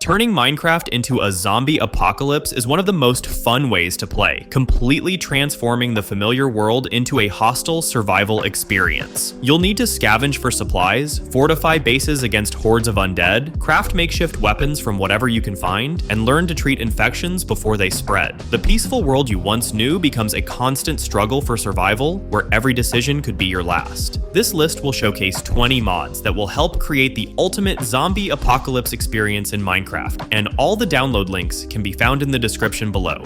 Turning Minecraft into a zombie apocalypse is one of the most fun ways to play, completely transforming the familiar world into a hostile survival experience. You'll need to scavenge for supplies, fortify bases against hordes of undead, craft makeshift weapons from whatever you can find, and learn to treat infections before they spread. The peaceful world you once knew becomes a constant struggle for survival, where every decision could be your last. This list will showcase 20 mods that will help create the ultimate zombie apocalypse experience in Minecraft, and all the download links can be found in the description below.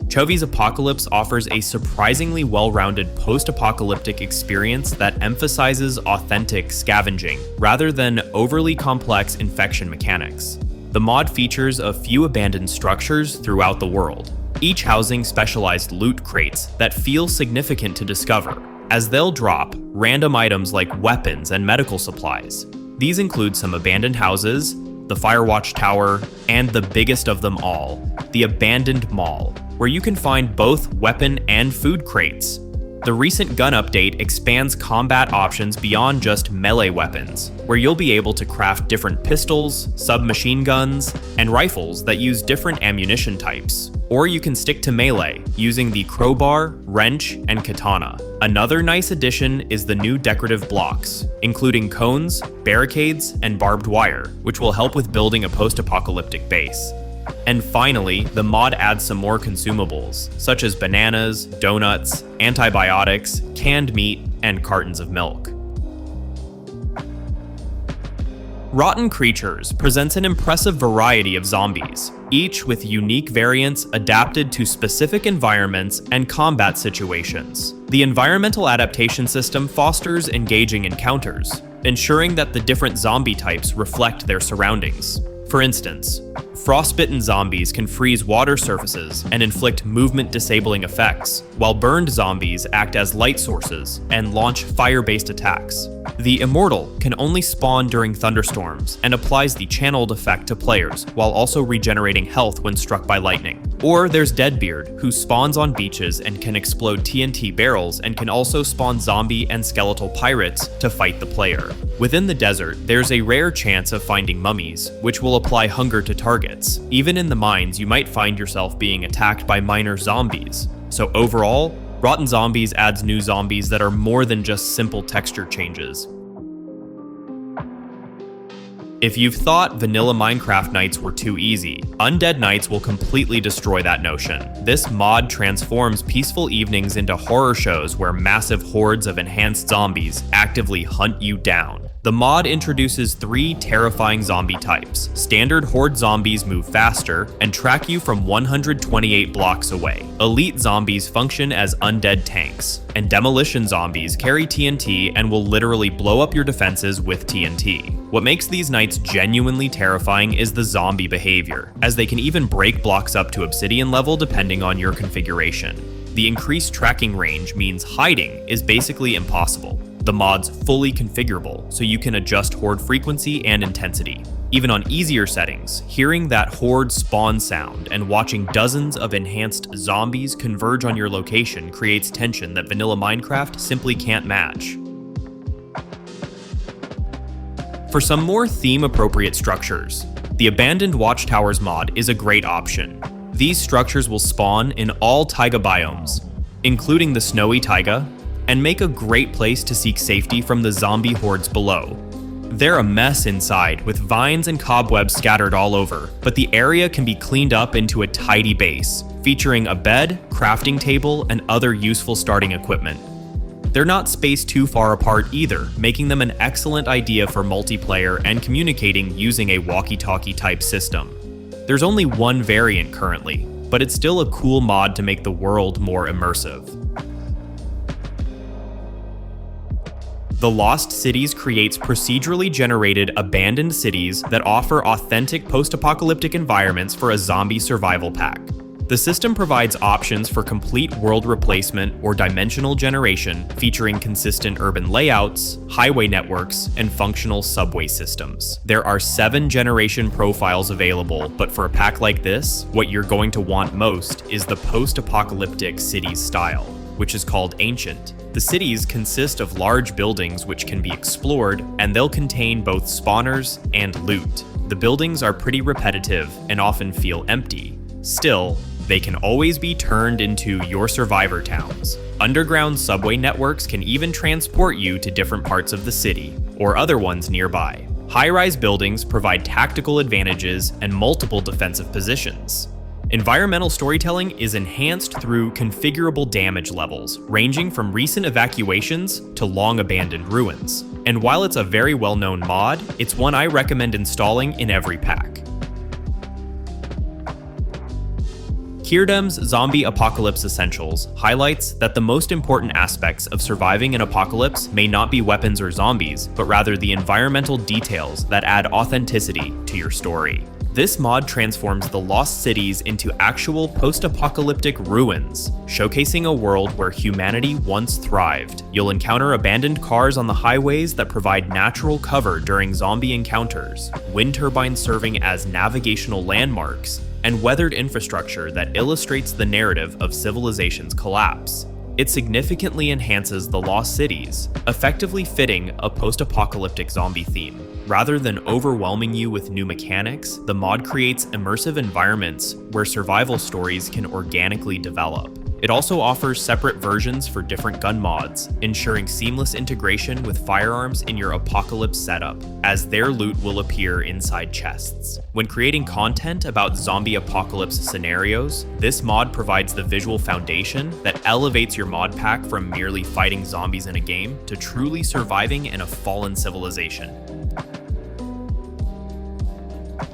Chovy's Apocalypse offers a surprisingly well-rounded post-apocalyptic experience that emphasizes authentic scavenging, rather than overly complex infection mechanics. The mod features a few abandoned structures throughout the world, each housing specialized loot crates that feel significant to discover, as they'll drop random items like weapons and medical supplies. These include some abandoned houses, the Firewatch Tower, and the biggest of them all, the Abandoned Mall, where you can find both weapon and food crates. The recent gun update expands combat options beyond just melee weapons, where you'll be able to craft different pistols, submachine guns, and rifles that use different ammunition types. Or you can stick to melee, using the crowbar, wrench, and katana. Another nice addition is the new decorative blocks, including cones, barricades, and barbed wire, which will help with building a post-apocalyptic base. And finally, the mod adds some more consumables, such as bananas, donuts, antibiotics, canned meat, and cartons of milk. Rotten Creatures presents an impressive variety of zombies, each with unique variants adapted to specific environments and combat situations. The environmental adaptation system fosters engaging encounters, ensuring that the different zombie types reflect their surroundings. For instance, frostbitten zombies can freeze water surfaces and inflict movement-disabling effects, while burned zombies act as light sources and launch fire-based attacks. The Immortal can only spawn during thunderstorms and applies the channeled effect to players, while also regenerating health when struck by lightning. Or there's Deadbeard, who spawns on beaches and can explode TNT barrels and can also spawn zombie and skeletal pirates to fight the player. Within the desert, there's a rare chance of finding mummies, which will apply hunger to targets. Even in the mines, you might find yourself being attacked by minor zombies. So overall, Rotten Zombies adds new zombies that are more than just simple texture changes. If you've thought vanilla Minecraft nights were too easy, Undead Nights will completely destroy that notion. This mod transforms peaceful evenings into horror shows where massive hordes of enhanced zombies actively hunt you down. The mod introduces 3 terrifying zombie types. Standard horde zombies move faster and track you from 128 blocks away. Elite zombies function as undead tanks, and demolition zombies carry TNT and will literally blow up your defenses with TNT. What makes these nights genuinely terrifying is the zombie behavior, as they can even break blocks up to obsidian level depending on your configuration. The increased tracking range means hiding is basically impossible. The mod's fully configurable, so you can adjust horde frequency and intensity. Even on easier settings, hearing that horde spawn sound and watching dozens of enhanced zombies converge on your location creates tension that vanilla Minecraft simply can't match. For some more theme-appropriate structures, the Abandoned Watchtowers mod is a great option. These structures will spawn in all taiga biomes, including the snowy taiga, and make a great place to seek safety from the zombie hordes below. They're a mess inside, with vines and cobwebs scattered all over, but the area can be cleaned up into a tidy base, featuring a bed, crafting table, and other useful starting equipment. They're not spaced too far apart either, making them an excellent idea for multiplayer and communicating using a walkie-talkie type system. There's only one variant currently, but it's still a cool mod to make the world more immersive. The Lost Cities creates procedurally generated abandoned cities that offer authentic post-apocalyptic environments for a zombie survival pack. The system provides options for complete world replacement or dimensional generation, featuring consistent urban layouts, highway networks, and functional subway systems. There are 7 generation profiles available, but for a pack like this, what you're going to want most is the post-apocalyptic cities style. which is called Ancient. The cities consist of large buildings which can be explored, and they'll contain both spawners and loot. The buildings are pretty repetitive and often feel empty. Still, they can always be turned into your survivor towns. Underground subway networks can even transport you to different parts of the city, or other ones nearby. High-rise buildings provide tactical advantages and multiple defensive positions. Environmental storytelling is enhanced through configurable damage levels, ranging from recent evacuations to long-abandoned ruins. And while it's a very well-known mod, it's one I recommend installing in every pack. Keerdm's Zombie Apocalypse Essentials highlights that the most important aspects of surviving an apocalypse may not be weapons or zombies, but rather the environmental details that add authenticity to your story. This mod transforms the lost cities into actual post-apocalyptic ruins, showcasing a world where humanity once thrived. You'll encounter abandoned cars on the highways that provide natural cover during zombie encounters, wind turbines serving as navigational landmarks, and weathered infrastructure that illustrates the narrative of civilization's collapse. It significantly enhances the lost cities, effectively fitting a post-apocalyptic zombie theme. Rather than overwhelming you with new mechanics, the mod creates immersive environments where survival stories can organically develop. It also offers separate versions for different gun mods, ensuring seamless integration with firearms in your apocalypse setup, as their loot will appear inside chests. When creating content about zombie apocalypse scenarios, this mod provides the visual foundation that elevates your mod pack from merely fighting zombies in a game to truly surviving in a fallen civilization.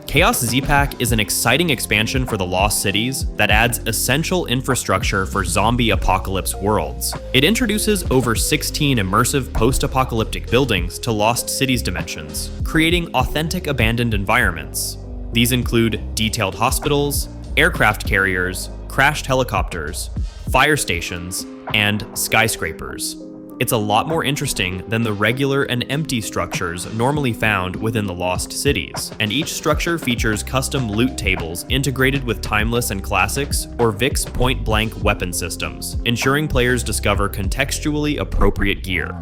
ChaosZPack is an exciting expansion for the Lost Cities that adds essential infrastructure for zombie apocalypse worlds. It introduces over 16 immersive post-apocalyptic buildings to Lost Cities dimensions, creating authentic abandoned environments. These include detailed hospitals, aircraft carriers, crashed helicopters, fire stations, and skyscrapers. It's a lot more interesting than the regular and empty structures normally found within the Lost Cities, and each structure features custom loot tables integrated with Timeless and Classics or VIX point-blank weapon systems, ensuring players discover contextually appropriate gear.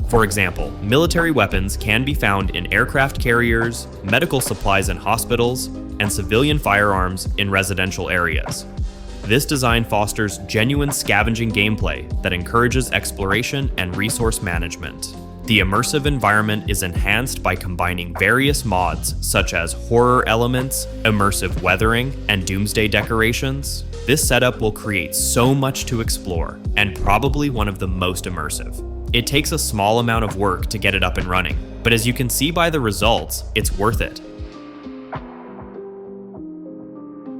For example, military weapons can be found in aircraft carriers, medical supplies in hospitals, and civilian firearms in residential areas. This design fosters genuine scavenging gameplay that encourages exploration and resource management. The immersive environment is enhanced by combining various mods such as horror elements, immersive weathering, and doomsday decorations. This setup will create so much to explore, and probably one of the most immersive. It takes a small amount of work to get it up and running, but as you can see by the results, it's worth it.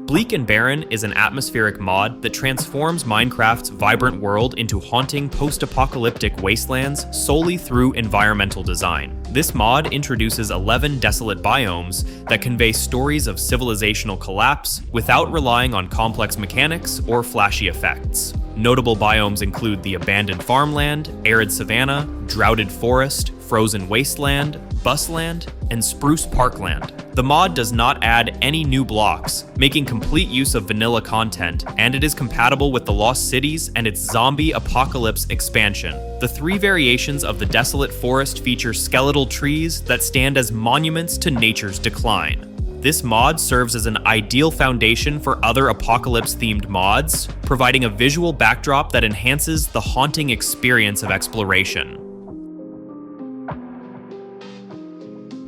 Bleak and Barren is an atmospheric mod that transforms Minecraft's vibrant world into haunting post-apocalyptic wastelands solely through environmental design. This mod introduces 11 desolate biomes that convey stories of civilizational collapse without relying on complex mechanics or flashy effects. Notable biomes include the abandoned farmland, arid savanna, droughted forest, frozen wasteland, busland, and spruce parkland. The mod does not add any new blocks, making complete use of vanilla content, and it is compatible with the Lost Cities and its Zombie Apocalypse expansion. The 3 variations of the desolate forest feature skeletal trees that stand as monuments to nature's decline. This mod serves as an ideal foundation for other apocalypse-themed mods, providing a visual backdrop that enhances the haunting experience of exploration.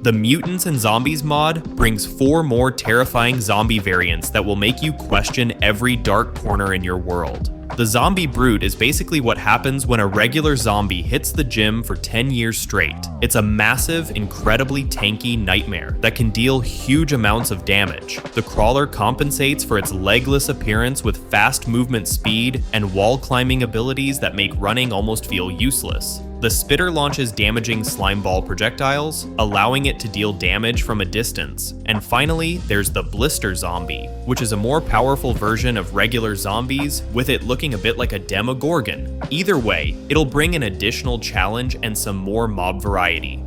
The Mutants and Zombies mod brings 4 more terrifying zombie variants that will make you question every dark corner in your world. The zombie brood is basically what happens when a regular zombie hits the gym for 10 years straight. It's a massive, incredibly tanky nightmare that can deal huge amounts of damage. The crawler compensates for its legless appearance with fast movement speed and wall climbing abilities that make running almost feel useless. The spitter launches damaging slime ball projectiles, allowing it to deal damage from a distance. And finally, there's the blister zombie, which is a more powerful version of regular zombies, with it looking a bit like a demogorgon. Either way, it'll bring an additional challenge and some more mob variety.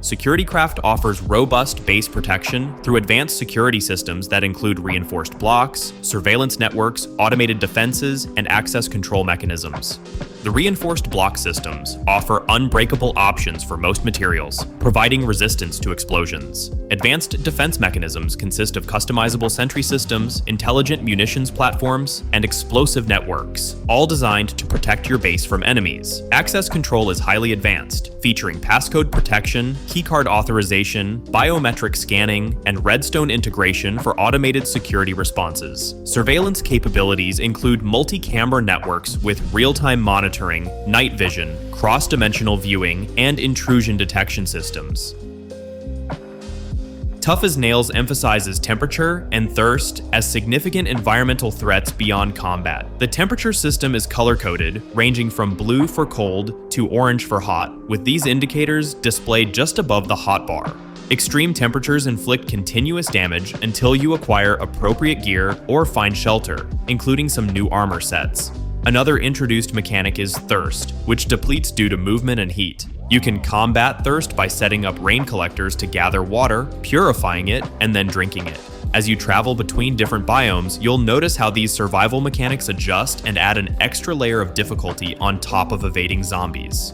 SecurityCraft offers robust base protection through advanced security systems that include reinforced blocks, surveillance networks, automated defenses, and access control mechanisms. The reinforced block systems offer unbreakable options for most materials, providing resistance to explosions. Advanced defense mechanisms consist of customizable sentry systems, intelligent munitions platforms, and explosive networks, all designed to protect your base from enemies. Access control is highly advanced, featuring passcode protection, keycard authorization, biometric scanning, and redstone integration for automated security responses. Surveillance capabilities include multi-camera networks with real-time monitoring, night vision, cross-dimensional viewing, and intrusion detection systems. Tough as Nails emphasizes temperature and thirst as significant environmental threats beyond combat. The temperature system is color-coded, ranging from blue for cold to orange for hot, with these indicators displayed just above the hotbar. Extreme temperatures inflict continuous damage until you acquire appropriate gear or find shelter, including some new armor sets. Another introduced mechanic is thirst, which depletes due to movement and heat. You can combat thirst by setting up rain collectors to gather water, purifying it, and then drinking it. As you travel between different biomes, you'll notice how these survival mechanics adjust and add an extra layer of difficulty on top of evading zombies.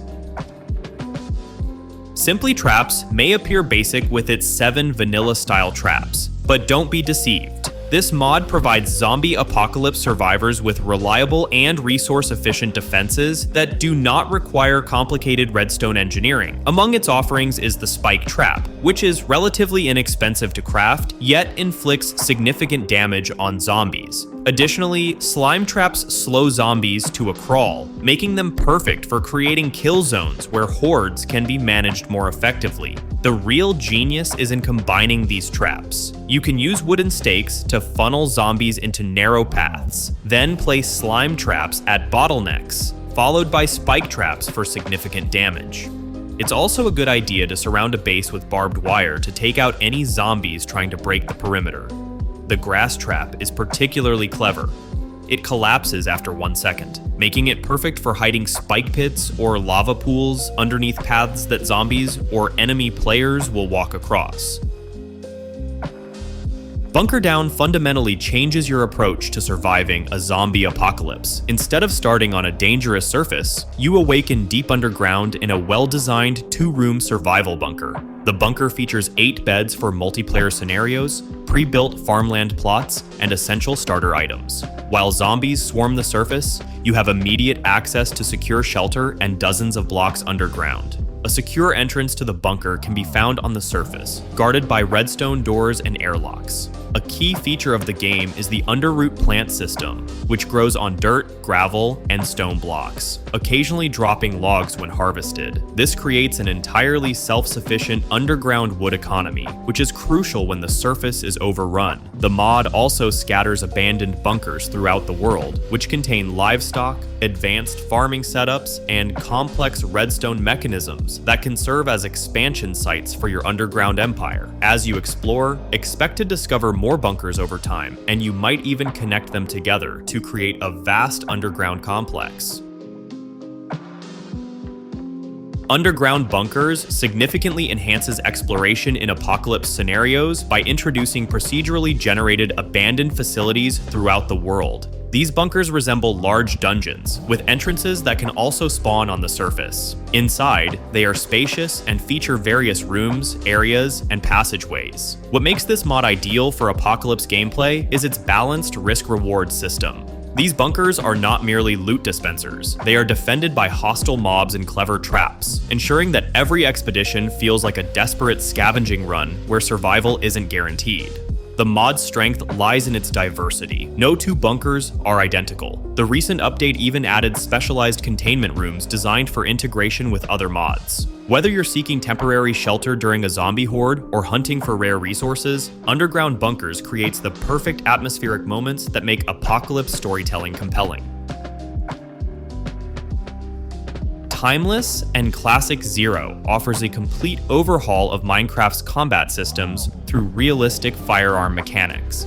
Simply Traps may appear basic with its 7 vanilla-style traps, but don't be deceived. This mod provides zombie apocalypse survivors with reliable and resource-efficient defenses that do not require complicated redstone engineering. Among its offerings is the Spike Trap, which is relatively inexpensive to craft, yet inflicts significant damage on zombies. Additionally, slime traps slow zombies to a crawl, making them perfect for creating kill zones where hordes can be managed more effectively. The real genius is in combining these traps. You can use wooden stakes to funnel zombies into narrow paths, then place slime traps at bottlenecks, followed by spike traps for significant damage. It's also a good idea to surround a base with barbed wire to take out any zombies trying to break the perimeter. The grass trap is particularly clever. It collapses after 1 second, making it perfect for hiding spike pits or lava pools underneath paths that zombies or enemy players will walk across. Bunker Down fundamentally changes your approach to surviving a zombie apocalypse. Instead of starting on a dangerous surface, you awaken deep underground in a well-designed 2-room survival bunker. The bunker features 8 beds for multiplayer scenarios, pre-built farmland plots, and essential starter items. While zombies swarm the surface, you have immediate access to secure shelter and dozens of blocks underground. A secure entrance to the bunker can be found on the surface, guarded by redstone doors and airlocks. A key feature of the game is the underroot plant system, which grows on dirt, gravel, and stone blocks, occasionally dropping logs when harvested. This creates an entirely self-sufficient underground wood economy, which is crucial when the surface is overrun. The mod also scatters abandoned bunkers throughout the world, which contain livestock, advanced farming setups, and complex redstone mechanisms that can serve as expansion sites for your underground empire. As you explore, expect to discover more bunkers over time, and you might even connect them together to create a vast underground complex. Underground bunkers significantly enhances exploration in apocalypse scenarios by introducing procedurally generated abandoned facilities throughout the world. These bunkers resemble large dungeons, with entrances that can also spawn on the surface. Inside, they are spacious and feature various rooms, areas, and passageways. What makes this mod ideal for apocalypse gameplay is its balanced risk-reward system. These bunkers are not merely loot dispensers, they are defended by hostile mobs and clever traps, ensuring that every expedition feels like a desperate scavenging run where survival isn't guaranteed. The mod's strength lies in its diversity. No 2 bunkers are identical. The recent update even added specialized containment rooms designed for integration with other mods. Whether you're seeking temporary shelter during a zombie horde or hunting for rare resources, underground bunkers creates the perfect atmospheric moments that make apocalypse storytelling compelling. Timeless and Classic Zero offers a complete overhaul of Minecraft's combat systems through realistic firearm mechanics.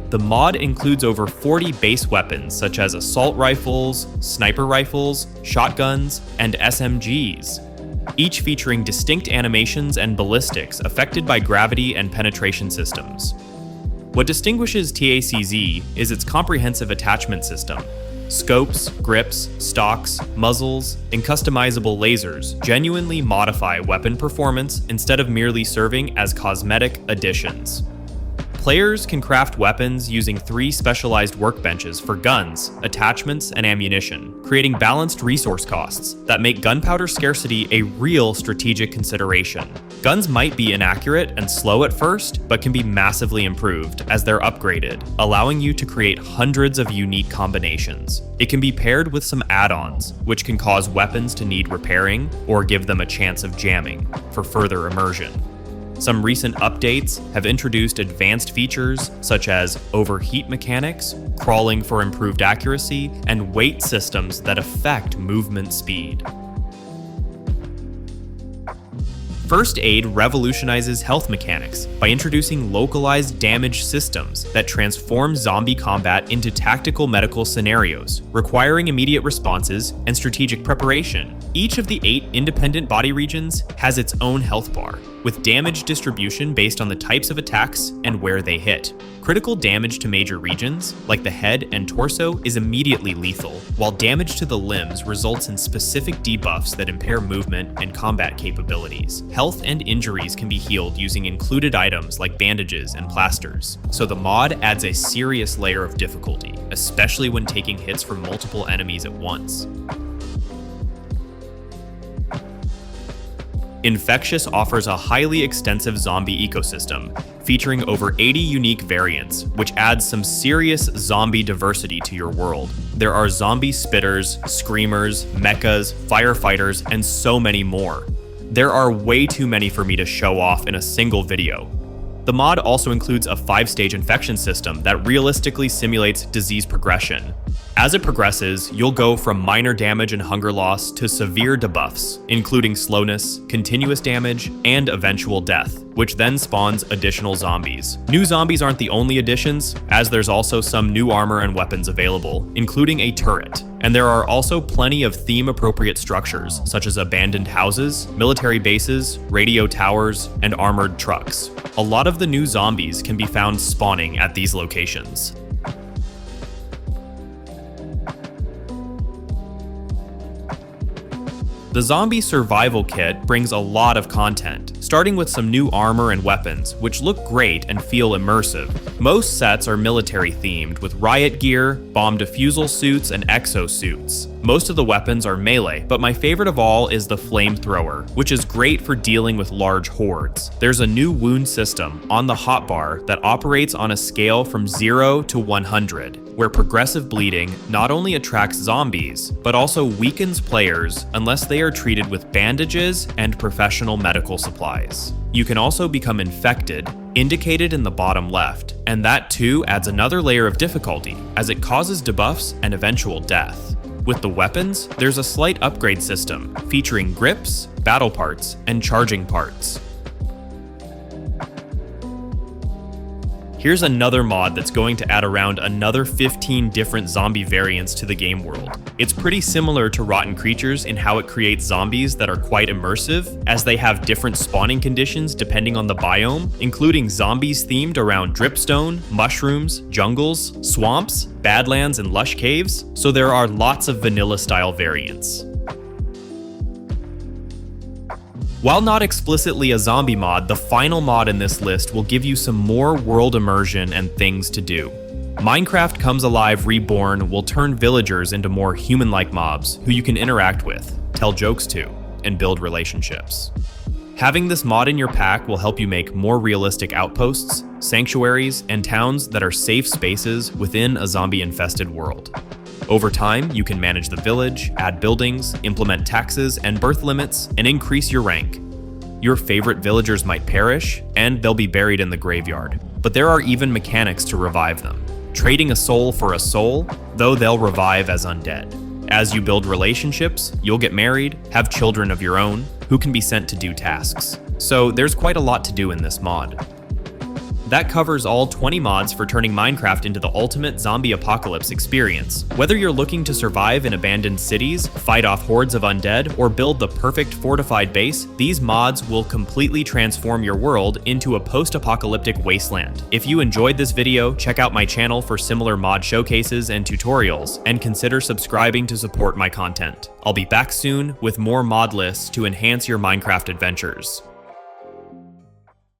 The mod includes over 40 base weapons such as assault rifles, sniper rifles, shotguns, and SMGs. each featuring distinct animations and ballistics affected by gravity and penetration systems. What distinguishes TACZ is its comprehensive attachment system. Scopes, grips, stocks, muzzles, and customizable lasers genuinely modify weapon performance instead of merely serving as cosmetic additions. Players can craft weapons using 3 specialized workbenches for guns, attachments, and ammunition, creating balanced resource costs that make gunpowder scarcity a real strategic consideration. Guns might be inaccurate and slow at first, but can be massively improved as they're upgraded, allowing you to create hundreds of unique combinations. It can be paired with some add-ons, which can cause weapons to need repairing or give them a chance of jamming for further immersion. Some recent updates have introduced advanced features such as overheat mechanics, crawling for improved accuracy, and weight systems that affect movement speed. First Aid revolutionizes health mechanics by introducing localized damage systems that transform zombie combat into tactical medical scenarios, requiring immediate responses and strategic preparation. Each of the 8 independent body regions has its own health bar, with damage distribution based on the types of attacks and where they hit. Critical damage to major regions, like the head and torso, is immediately lethal, while damage to the limbs results in specific debuffs that impair movement and combat capabilities. Health and injuries can be healed using included items like bandages and plasters, so the mod adds a serious layer of difficulty, especially when taking hits from multiple enemies at once. Infectious offers a highly extensive zombie ecosystem, featuring over 80 unique variants, which adds some serious zombie diversity to your world. There are zombie spitters, screamers, mechas, firefighters, and so many more. There are way too many for me to show off in a single video. The mod also includes a 5-stage infection system that realistically simulates disease progression. As it progresses, you'll go from minor damage and hunger loss to severe debuffs, including slowness, continuous damage, and eventual death, which then spawns additional zombies. New zombies aren't the only additions, as there's also some new armor and weapons available, including a turret. And there are also plenty of theme-appropriate structures, such as abandoned houses, military bases, radio towers, and armored trucks. A lot of the new zombies can be found spawning at these locations. The Zombie Survival Kit brings a lot of content, starting with some new armor and weapons, which look great and feel immersive. Most sets are military themed, with riot gear, bomb defusal suits, and exosuits. Most of the weapons are melee, but my favorite of all is the flamethrower, which is great for dealing with large hordes. There's a new wound system on the hotbar that operates on a scale from 0 to 100. Where progressive bleeding not only attracts zombies, but also weakens players unless they are treated with bandages and professional medical supplies. You can also become infected, indicated in the bottom left, and that too adds another layer of difficulty, as it causes debuffs and eventual death. With the weapons, there's a slight upgrade system, featuring grips, battle parts, and charging parts. Here's another mod that's going to add around another 15 different zombie variants to the game world. It's pretty similar to Rotten Creatures in how it creates zombies that are quite immersive, as they have different spawning conditions depending on the biome, including zombies themed around dripstone, mushrooms, jungles, swamps, badlands, and lush caves, so there are lots of vanilla-style variants. While not explicitly a zombie mod, the final mod in this list will give you some more world immersion and things to do. Minecraft Comes Alive Reborn will turn villagers into more human-like mobs who you can interact with, tell jokes to, and build relationships. Having this mod in your pack will help you make more realistic outposts, sanctuaries, and towns that are safe spaces within a zombie-infested world. Over time, you can manage the village, add buildings, implement taxes and birth limits, and increase your rank. Your favorite villagers might perish, and they'll be buried in the graveyard. But there are even mechanics to revive them. Trading a soul for a soul, though they'll revive as undead. As you build relationships, you'll get married, have children of your own, who can be sent to do tasks. So there's quite a lot to do in this mod. That covers all 20 mods for turning Minecraft into the ultimate zombie apocalypse experience. Whether you're looking to survive in abandoned cities, fight off hordes of undead, or build the perfect fortified base, these mods will completely transform your world into a post-apocalyptic wasteland. If you enjoyed this video, check out my channel for similar mod showcases and tutorials, and consider subscribing to support my content. I'll be back soon with more mod lists to enhance your Minecraft adventures.